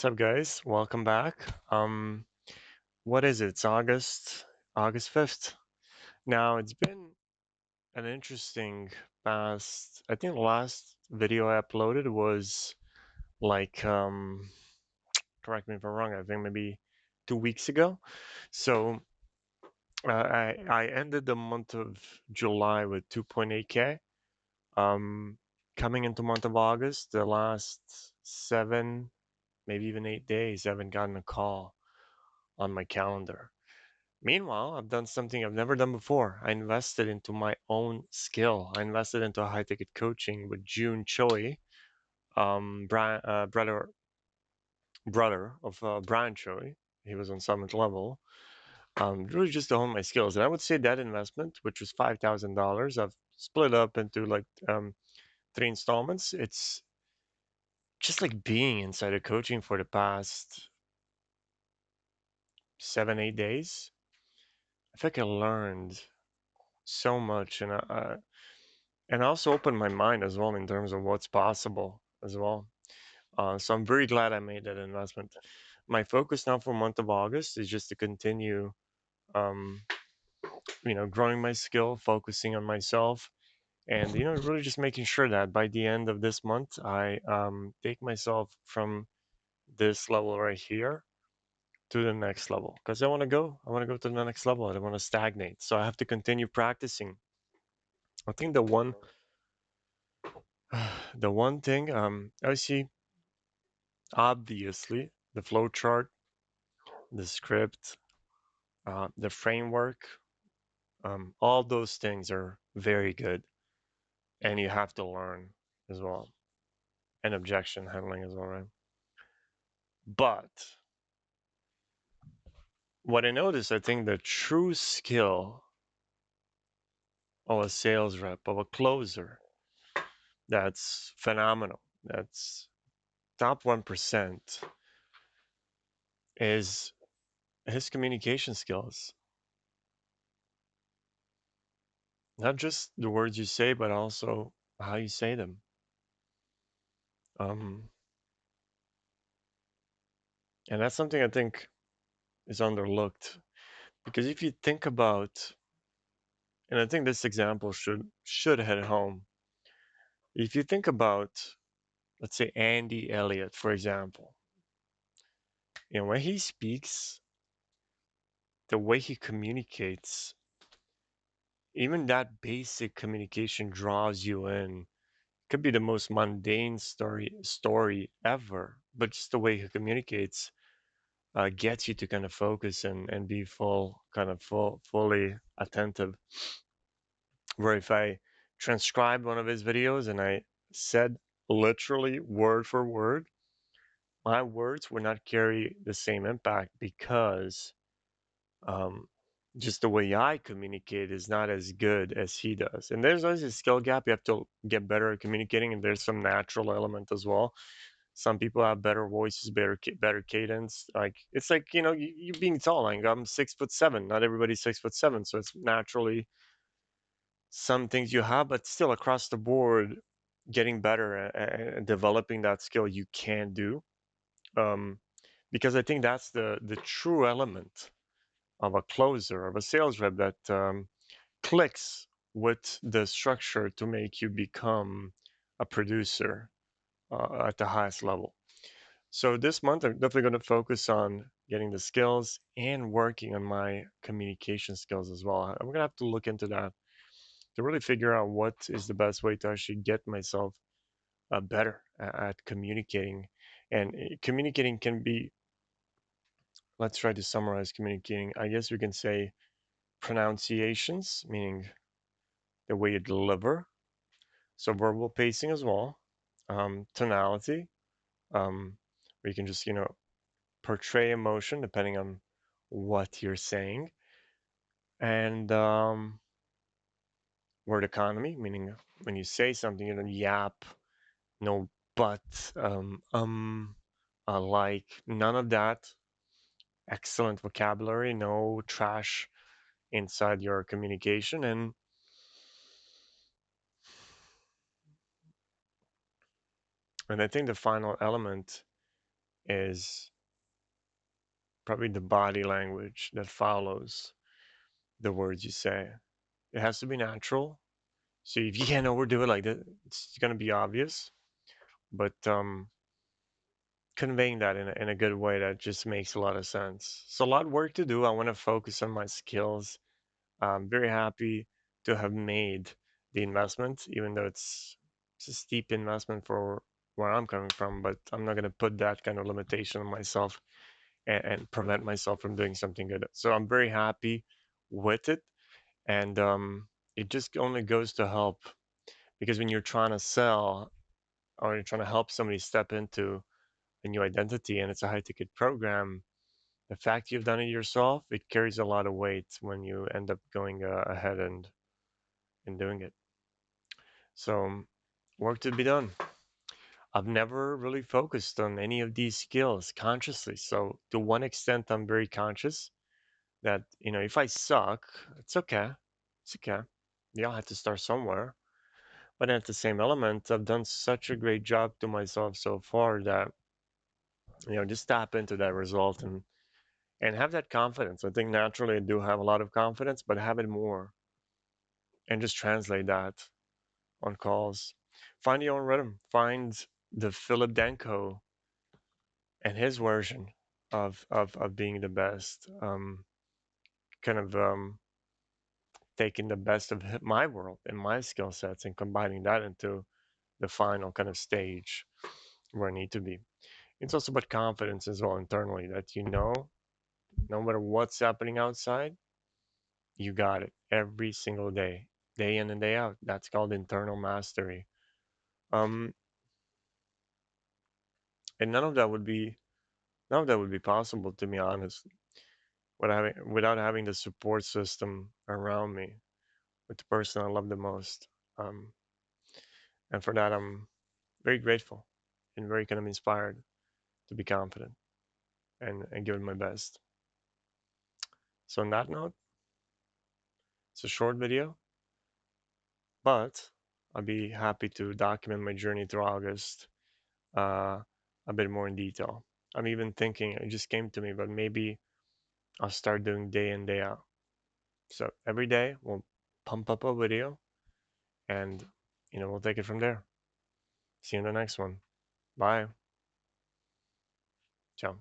What's up, guys? Welcome back. What is it? It's August 5th. Now, it's been an interesting past. I think the last video I uploaded was like, correct me if I'm wrong, I think maybe 2 weeks ago. So, I ended the month of July with 2.8K. Um, Coming into month of August, the last 7, maybe even 8 days, I haven't gotten a call on my calendar. Meanwhile, I've done something I've never done before. I invested into my own skill. I invested into a high ticket coaching with June Choi, brother of Brian Choi. He was on summit level. Really just to hone my skills. And I would say that investment, which was $5,000, I've split up into like 3 installments. It's just like being inside a coaching for the past 7, 8 days. I think I learned so much, and also opened my mind as well in terms of what's possible as well. So I'm very glad I made that investment. My focus now for month of August is just to continue, um, growing my skill, focusing on myself, and really just making sure that by the end of this month, I take myself from this level right here to the next level because I want to go to the next level. I don't want to stagnate. So I have to continue practicing. I think the one thing I see, obviously, the flow chart, the script, the framework, all those things are very good, and you have to learn as well, and objection handling as well, right? But what I noticed, I think the true skill of a sales rep, of a closer, that's phenomenal, that's top 1%, is his communication skills. Not just the words you say, but also how you say them. Um, and that's something I think is underlooked because if you think about, and I think this example should hit home. If you think about, let's say Andy Elliott, for example, when he speaks, the way he communicates, even that basic communication draws you in. Could be the most mundane story ever, but just the way he communicates gets you to kind of focus and be fully attentive. Where if I transcribed one of his videos and I said literally word for word, my words would not carry the same impact because um, just the way I communicate is not as good as he does. And there's always a skill gap. You have to get better at communicating, and there's some natural element as well. Some people have better voices, better cadence. Like it's like you being tall. Like I'm 6'7". Not everybody's 6'7", so it's naturally some things you have, but still across the board, getting better and developing that skill you can do. Um, because I think that's the true element of a closer, of a sales rep that clicks with the structure to make you become a producer at the highest level. So this month, I'm definitely going to focus on getting the skills and working on my communication skills as well. I'm going to have to look into that to really figure out what is the best way to actually get myself better at communicating. And communicating can be, let's try to summarize communicating. I guess we can say pronunciations, meaning the way you deliver. So verbal pacing as well, tonality, where you can just, portray emotion depending on what you're saying, and word economy, meaning when you say something, you don't yap, no but, like none of that. Excellent vocabulary, no trash inside your communication, and I think the final element is probably the body language that follows the words you say. It has to be natural. So if you can't overdo it like that, it's gonna be obvious. But conveying that in a good way that just makes a lot of sense. So a lot of work to do. I want to focus on my skills. I'm very happy to have made the investment, even though it's a steep investment for where I'm coming from. But I'm not gonna put that kind of limitation on myself and prevent myself from doing something good. So I'm very happy with it, and it just only goes to help because when you're trying to sell or you're trying to help somebody step into a new identity and it's a high ticket program, the fact you've done it yourself, it carries a lot of weight when you end up going ahead and doing it. So, work to be done. I've never really focused on any of these skills consciously. So, to one extent, I'm very conscious that, if I suck, it's okay. It's okay. Yeah, I have to start somewhere. But at the same element, I've done such a great job to myself so far that, just tap into that result and have that confidence. I think naturally I do have a lot of confidence, but have it more and just translate that on calls. Find your own rhythm. Find the Philip Danko and his version of being the best. Kind of taking the best of my world and my skill sets and combining that into the final kind of stage where I need to be. It's also about confidence as well internally that no matter what's happening outside, you got it every single day in and day out. That's called internal mastery. Um, and none of that would be possible, to be honest, without having the support system around me with the person I love the most. Um, and for that, I'm very grateful and very kind of inspired to be confident and give it my best. So on that note, it's a short video, but I'll be happy to document my journey through August uh, a bit more in detail. I'm even thinking, it just came to me, but maybe I'll start doing day in, day out. So every day we'll pump up a video and we'll take it from there. See you in the next one. Bye. Ciao.